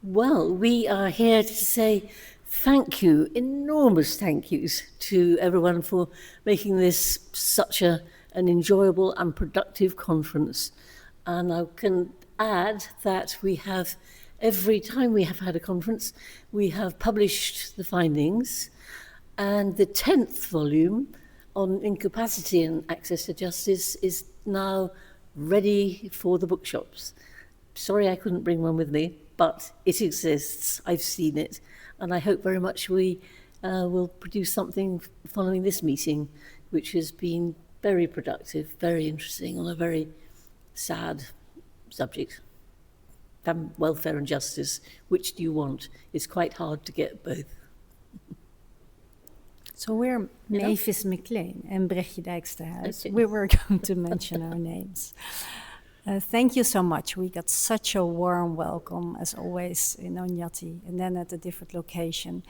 Well, we are here to say thank you, enormous thank yous to everyone for making this such an enjoyable and productive conference. And I can add that we have, every time we have had a conference, we have published the findings, and the 10th volume on incapacity and access to justice is now ready for the bookshops. Sorry I couldn't bring one with me, but it exists. I've seen it, and I hope very much we will produce something following this meeting, which has been very productive, very interesting, on a very sad subject. Welfare and justice, which do you want? It's quite hard to get both. So we're Mavis Maclean and Bregje Dijksterhuis. Okay. We were going to mention our names. Thank you so much. We got such a warm welcome, as always, in Onyati, and then at a different location.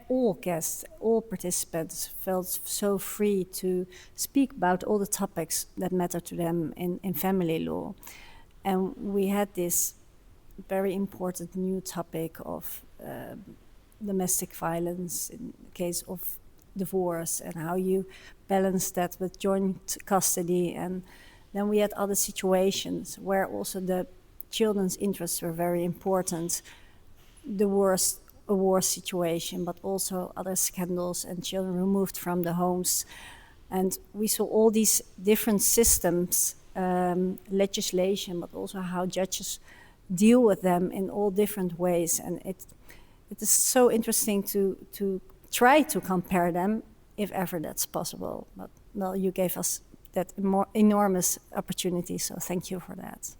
All guests, all participants felt so free to speak about all the topics that matter to them in family law. And we had this very important new topic of domestic violence in the case of divorce and how you balance that with joint custody. And then we had other situations where also the children's interests were very important. A war situation, but also other scandals and children removed from the homes. And we saw all these different systems, legislation, but also how judges deal with them in all different ways. And it is so interesting to try to compare them, if ever that's possible. But well, you gave us that enormous opportunity, so thank you for that.